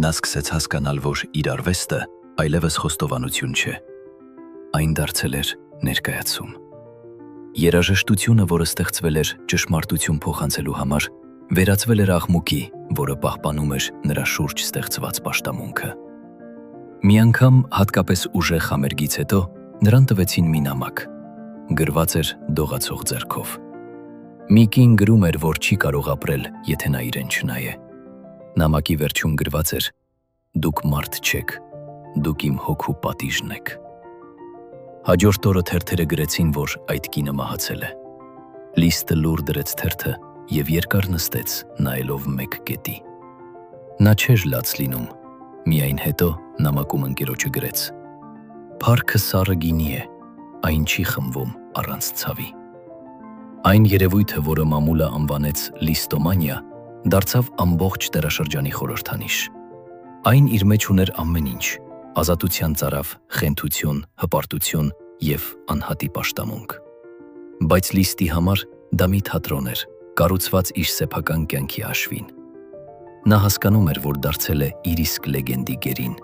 Նա սկսեց հասկանալ, որ իր արվեստը այլևս խոստովանություն չէ։ Այն դարձել էր ներկայացում։ Երաժշտությունը, որը ստեղծվել էր ճշմարտություն փոխանցելու համար, վերածվել էր աղմուկի, որը պահպանում էր նրա շուրջ ստեղծված պաշտամունքը։ Մի անգամ, հատկապես ուժեղ համերգից հետո, նրան տվեցին մի նամակ։ Գրված էր դողացող ձեռքով։ Մի կին գրում էր, որ չի կարող ապրել, եթե նա իրեն չնայե։ Նամակի վերջում գրված էր. «Դուք մարդ չեք, դուք իմ հոգու պատիժն եք»։ Հաջորդ օրը թերթերը գրեցին, որ այդ կինը մահացել է։ Լիստը լուր դրեց թերթը և երկար նստեց, նայելով մեկ կետի։ Նա չէր լաց լինում, միայն հետո նամակում ընկերոջը գրեց. «Փառքը սառը գինի է, այն չի խմվում առանց ցավի»։ Այն երևույթը, որը մամուլը անվանեց լիստոմանիա, դարձավ ամբողջ դարաշրջանի խորհրդանիշ։ Այն իր մեջ ուներ ամեն ինչ՝ ազատության ծարավ, խենթություն, հպարտություն և անհատի պաշտամունք։ Բայց Լիստի համար դա մի թատրոն էր, կառուցված իր սեփական կյանքի հաշվին։ Նա հասկանում էր, որ դարձել է իր իսկ լեգենդի գերին։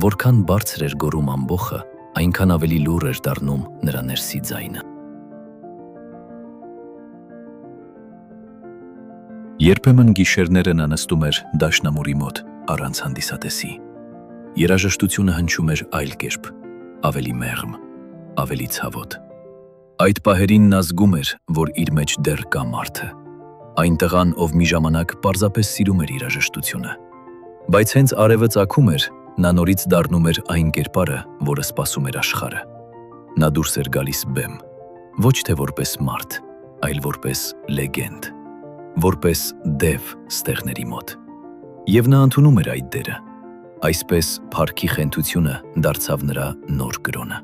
Որքան բարձր էր գոռում ամբոխը, այնքան ավելի լուռ էր դառնում նրա ներսի ձայնը։ Երբեմն գիշերները նա նստում էր դաշնամուրի մոտ առանց հանդիսատեսի։ Երաժշտությունը հնչում էր այլ կերպ, ավելի մեղմ, ավելի ցավոտ։ Այդ պահերին նա զգում էր, որ իր մեջ դեռ կա մարդը։ Այն տղան, ով մի ժամանակ պարզապես սիրում էր երաժշտությունը։ Բայց հենց արևը ծագում էր, նա նորից դառնում էր այն կերպարը, որը սպասում էր աշխարհը։ Նա դուրս էր գալիս բեմ, ոչ թե որպես մարդ, այլ որպես լեգենդ, որպես դև ստեղների մոտ։ Եվ նա ընդունում էր այդ դերը։ Այսպես փառքի խենթությունը դարձավ նրա նոր կրոնը։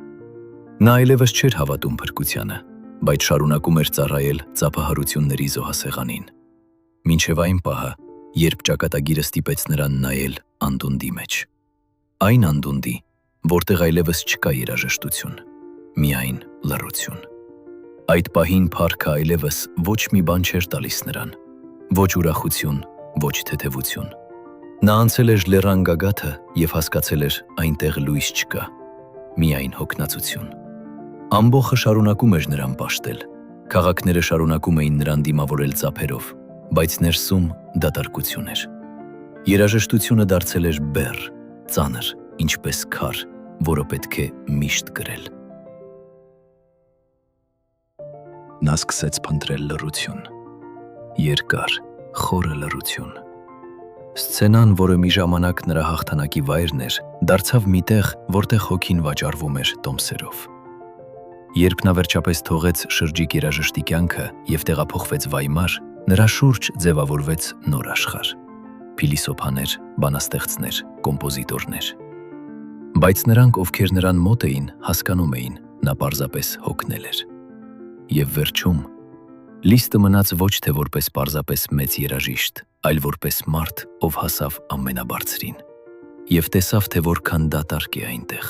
Նա այլևս չէր հավատում փրկությանը, բայց շարունակում էր ծառայել ծափահարությունների զոհասեղանին։ Մինչև այն պահը, երբ ճակատագիրը ստիպեց նրան նայել անդունդի մեջ։ Այն անդունդի, որտեղ այլևս չկա երաժշտություն, միայն լռություն։ Այդ պահին փառքը այլևս ոչ մի բան չէր տալիս նրան, ոչ ուրախություն, ոչ թեթևություն։ Նա անցել էր լեռան գագաթը և հասկացել էր այնտեղ լույս չկա, միայն հոգնածություն։ Ամբոխը շարունակում էր նրան պաշտել, քաղաքները շարունակում էին նրան դիմավորել ծափերով, բայց ներսում դատարկություն էր։ Երաժշտությունը դարձել էր բեռ, ծանր, ինչպես քար, որը պետք է միշտ կրել։ Նա սկսեց փնտրել լռություն, երկար, խորը լռություն։ Սցենան, որը մի ժամանակ նրա հաղթանակի վայրն էր, դարձավ մի տեղ, որտեղ հոգին վաճառվում էր տոմսերով։ Երբ նա վերջապես թողեց շրջիկ երաժշտի կյանքը և տեղափոխվեց Վայմար, նրա շուրջ ձևավորվեց նոր աշխարհ՝ փիլիսոփաներ, բանաստեղծներ, կոմպոզիտորներ։ Բայց նրանք, ովքեր նրան մոտ էին, հասկանում էին, նա պարզապես հոգնել էր։ Եվ վերջում Լիստը մնաց ոչ թե որպես պարզապես մեծ երաժիշտ, այլ որպես մարդ, ով հասավ ամենաբարձրին, և տեսավ, թե որքան դատարկ է այնտեղ։